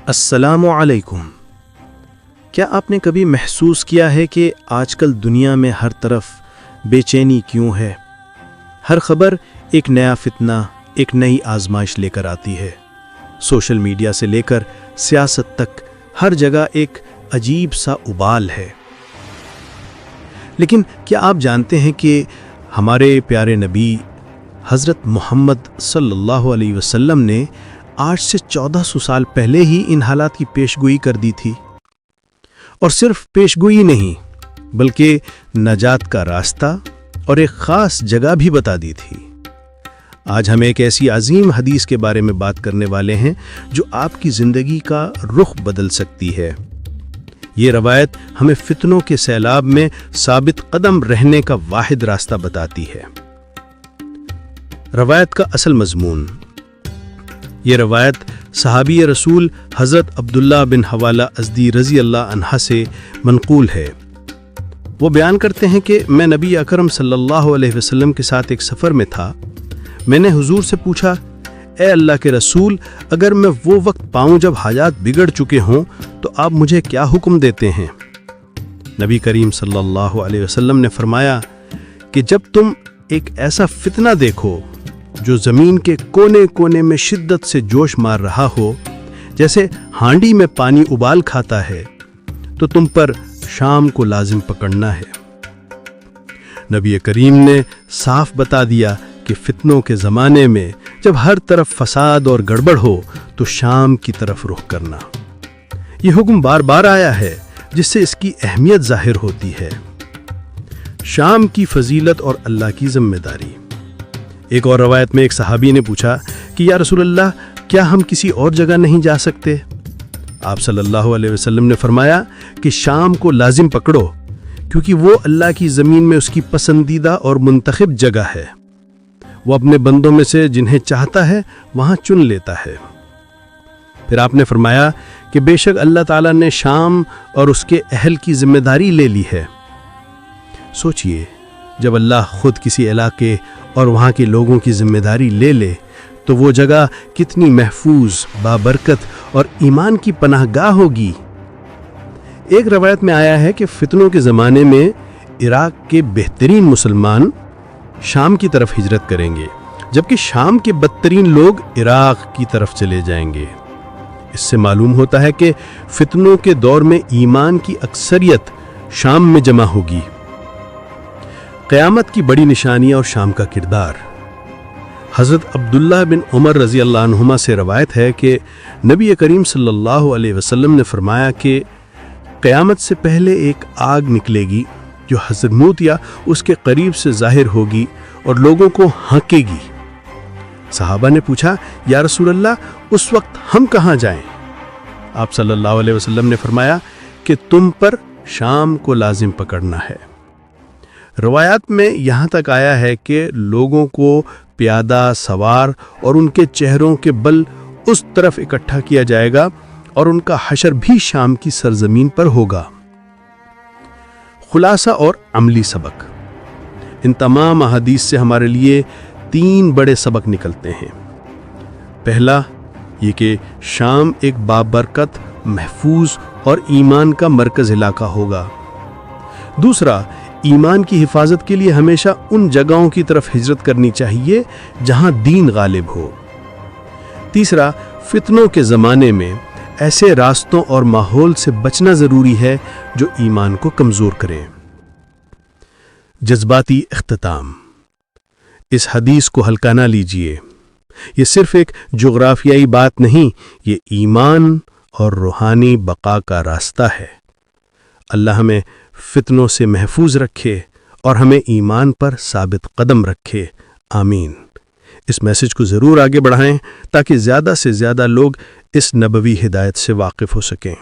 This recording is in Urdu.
السلام علیکم۔ کیا آپ نے کبھی محسوس کیا ہے کہ آج کل دنیا میں ہر طرف بے چینی کیوں ہے؟ ہر خبر ایک نیا فتنہ، ایک نئی آزمائش لے کر آتی ہے۔ سوشل میڈیا سے لے کر سیاست تک ہر جگہ ایک عجیب سا ابال ہے۔ لیکن کیا آپ جانتے ہیں کہ ہمارے پیارے نبی حضرت محمد صلی اللہ علیہ وسلم نے آج سے 1400 سال پہلے ہی ان حالات کی پیشگوئی کر دی تھی؟ اور صرف پیشگوئی نہیں بلکہ نجات کا راستہ اور ایک خاص جگہ بھی بتا دی تھی۔ آج ہم ایک ایسی عظیم حدیث کے بارے میں بات کرنے والے ہیں جو آپ کی زندگی کا رخ بدل سکتی ہے۔ یہ روایت ہمیں فتنوں کے سیلاب میں ثابت قدم رہنے کا واحد راستہ بتاتی ہے۔ روایت کا اصل مضمون۔ یہ روایت صحابی رسول حضرت عبداللہ بن حوالہ ازدی رضی اللہ عنہ سے منقول ہے۔ وہ بیان کرتے ہیں کہ میں نبی اکرم صلی اللہ علیہ وسلم کے ساتھ ایک سفر میں تھا۔ میں نے حضور سے پوچھا، اے اللہ کے رسول، اگر میں وہ وقت پاؤں جب حاجات بگڑ چکے ہوں تو آپ مجھے کیا حکم دیتے ہیں؟ نبی کریم صلی اللہ علیہ وسلم نے فرمایا کہ جب تم ایک ایسا فتنہ دیکھو جو زمین کے کونے کونے میں شدت سے جوش مار رہا ہو، جیسے ہانڈی میں پانی ابال کھاتا ہے، تو تم پر شام کو لازم پکڑنا ہے۔ نبی کریم نے صاف بتا دیا کہ فتنوں کے زمانے میں جب ہر طرف فساد اور گڑبڑ ہو تو شام کی طرف رخ کرنا۔ یہ حکم بار بار آیا ہے جس سے اس کی اہمیت ظاہر ہوتی ہے۔ شام کی فضیلت اور اللہ کی ذمہ داری۔ ایک اور روایت میں ایک صحابی نے پوچھا کہ یا رسول اللہ، کیا ہم کسی اور جگہ نہیں جا سکتے؟ آپ صلی اللہ علیہ وسلم نے فرمایا کہ شام کو لازم پکڑو، کیونکہ وہ اللہ کی زمین میں اس کی پسندیدہ اور منتخب جگہ ہے۔ وہ اپنے بندوں میں سے جنہیں چاہتا ہے وہاں چن لیتا ہے۔ پھر آپ نے فرمایا کہ بے شک اللہ تعالیٰ نے شام اور اس کے اہل کی ذمہ داری لے لی ہے۔ سوچئے، جب اللہ خود کسی علاقے اور وہاں کے لوگوں کی ذمہ داری لے لے تو وہ جگہ کتنی محفوظ، بابرکت اور ایمان کی پناہ گاہ ہوگی۔ ایک روایت میں آیا ہے کہ فتنوں کے زمانے میں عراق کے بہترین مسلمان شام کی طرف ہجرت کریں گے، جبکہ شام کے بدترین لوگ عراق کی طرف چلے جائیں گے۔ اس سے معلوم ہوتا ہے کہ فتنوں کے دور میں ایمان کی اکثریت شام میں جمع ہوگی۔ قیامت کی بڑی نشانیاں اور شام کا کردار۔ حضرت عبداللہ بن عمر رضی اللہ عنہما سے روایت ہے کہ نبی کریم صلی اللہ علیہ وسلم نے فرمایا کہ قیامت سے پہلے ایک آگ نکلے گی جو حضرموت یا اس کے قریب سے ظاہر ہوگی اور لوگوں کو ہانکے گی۔ صحابہ نے پوچھا، یا رسول اللہ، اس وقت ہم کہاں جائیں؟ آپ صلی اللہ علیہ وسلم نے فرمایا کہ تم پر شام کو لازم پکڑنا ہے۔ روایات میں یہاں تک آیا ہے کہ لوگوں کو پیادہ، سوار اور ان کے چہروں کے بل اس طرف اکٹھا کیا جائے گا اور ان کا حشر بھی شام کی سرزمین پر ہوگا۔ خلاصہ اور عملی سبق۔ ان تمام احادیث سے ہمارے لیے 3 بڑے سبق نکلتے ہیں۔ پہلا، یہ کہ شام ایک بابرکت، محفوظ اور ایمان کا مرکز علاقہ ہوگا۔ دوسرا، ایمان کی حفاظت کے لیے ہمیشہ ان جگہوں کی طرف ہجرت کرنی چاہیے جہاں دین غالب ہو۔ تیسرا، فتنوں کے زمانے میں ایسے راستوں اور ماحول سے بچنا ضروری ہے جو ایمان کو کمزور کریں۔ جذباتی اختتام۔ اس حدیث کو ہلکا نہ لیجیے۔ یہ صرف ایک جغرافیائی بات نہیں، یہ ایمان اور روحانی بقا کا راستہ ہے۔ اللہ ہمیں فتنوں سے محفوظ رکھے اور ہمیں ایمان پر ثابت قدم رکھے۔ آمین۔ اس میسج کو ضرور آگے بڑھائیں تاکہ زیادہ سے زیادہ لوگ اس نبوی ہدایت سے واقف ہو سکیں۔